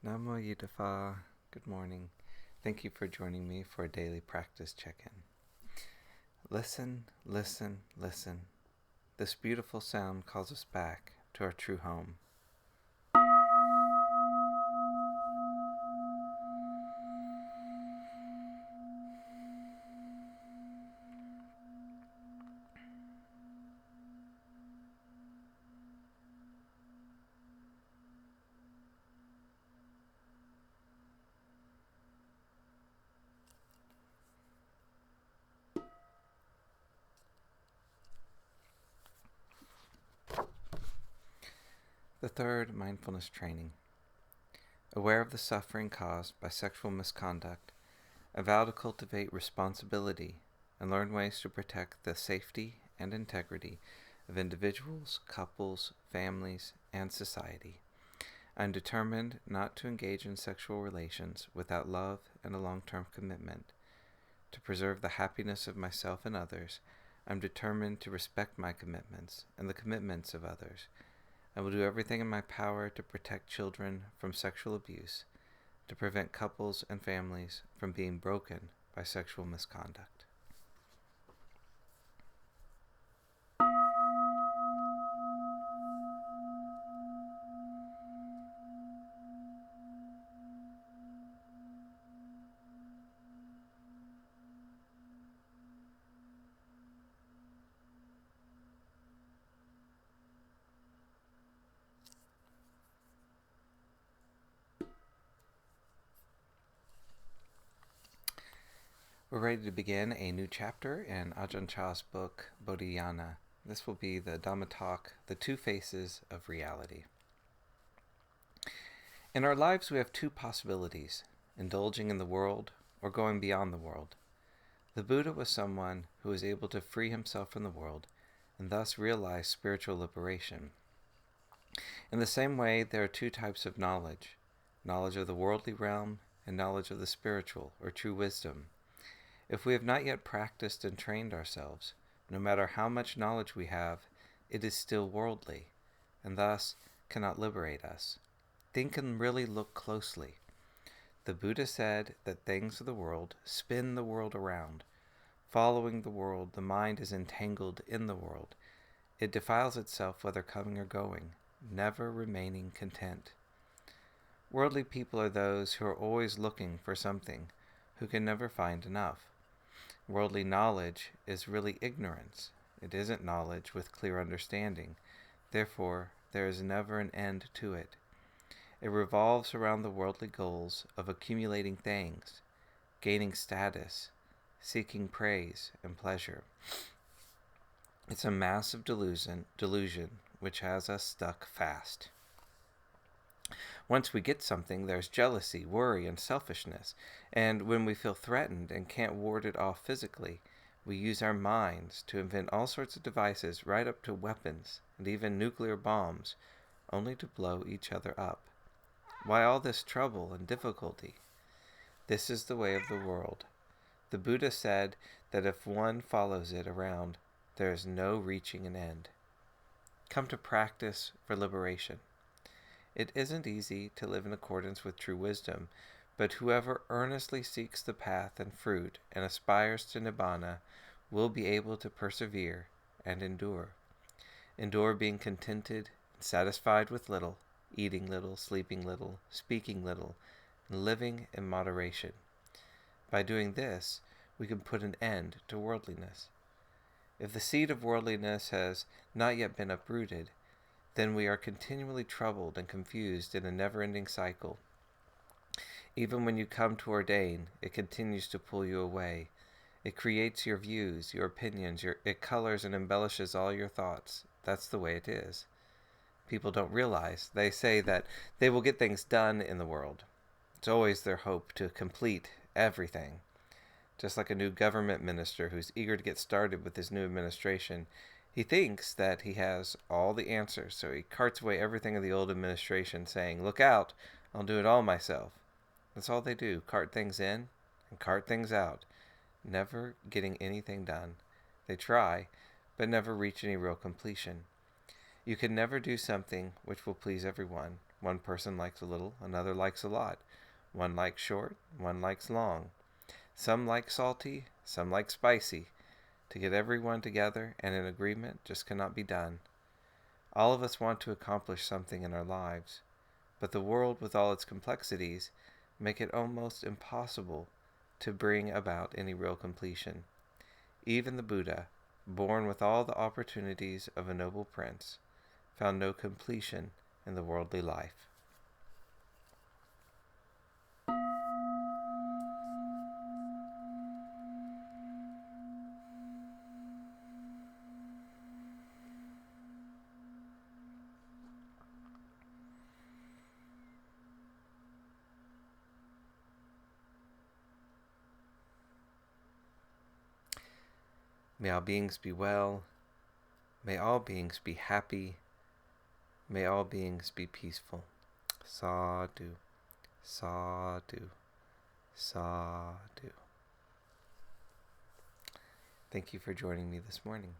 Nammo. Good morning. Thank you for joining me for a daily practice check-in. Listen, listen, listen. This beautiful sound calls us back to our true home. The third mindfulness training. Aware of the suffering caused by sexual misconduct, I vow to cultivate responsibility and learn ways to protect the safety and integrity of individuals, couples, families, and society. I am determined not to engage in sexual relations without love and a long-term commitment. To preserve the happiness of myself and others, I am determined to respect my commitments and the commitments of others. I will do everything in my power to protect children from sexual abuse, to prevent couples and families from being broken by sexual misconduct. We're ready to begin a new chapter in Ajahn Chah's book, Bodhinyana. This will be the Dhamma talk, The Two Faces of Reality. In our lives we have two possibilities, indulging in the world or going beyond the world. The Buddha was someone who was able to free himself from the world and thus realize spiritual liberation. In the same way, there are two types of knowledge of the worldly realm and knowledge of the spiritual or true wisdom. If we have not yet practiced and trained ourselves, no matter how much knowledge we have, it is still worldly, and thus cannot liberate us. Think and really look closely. The Buddha said that things of the world spin the world around. Following the world, the mind is entangled in the world. It defiles itself whether coming or going, never remaining content. Worldly people are those who are always looking for something, who can never find enough. Worldly knowledge is really ignorance. It isn't knowledge with clear understanding. Therefore, there is never an end to it. It revolves around the worldly goals of accumulating things, gaining status, seeking praise and pleasure. It's a massive delusion which has us stuck fast. Once we get something, there's jealousy, worry, and selfishness. And when we feel threatened and can't ward it off physically, we use our minds to invent all sorts of devices, right up to weapons and even nuclear bombs, only to blow each other up. Why all this trouble and difficulty? This is the way of the world. The Buddha said that if one follows it around, there is no reaching an end. Come to practice for liberation. It isn't easy to live in accordance with true wisdom, but whoever earnestly seeks the path and fruit and aspires to nibbana will be able to persevere and endure. Endure being contented and satisfied with little, eating little, sleeping little, speaking little, and living in moderation. By doing this, we can put an end to worldliness. If the seed of worldliness has not yet been uprooted, then we are continually troubled and confused in a never-ending cycle. Even when you come to ordain, it continues to pull you away. It creates your views, your opinions, it colors and embellishes all your thoughts. That's the way it is. People don't realize. They say that they will get things done in the world. It's always their hope to complete everything. Just like a new government minister who's eager to get started with his new administration, he thinks that he has all the answers, so he carts away everything of the old administration, saying, "Look out, I'll do it all myself." That's all they do, cart things in and cart things out, never getting anything done. They try, but never reach any real completion. You can never do something which will please everyone. One person likes a little, another likes a lot. One likes short, one likes long. Some like salty, some like spicy. To get everyone together and in agreement just cannot be done. All of us want to accomplish something in our lives, but the world with all its complexities make it almost impossible to bring about any real completion. Even the Buddha, born with all the opportunities of a noble prince, found no completion in the worldly life. May all beings be well. May all beings be happy. May all beings be peaceful. Sadhu, sadhu, sadhu. Thank you for joining me this morning.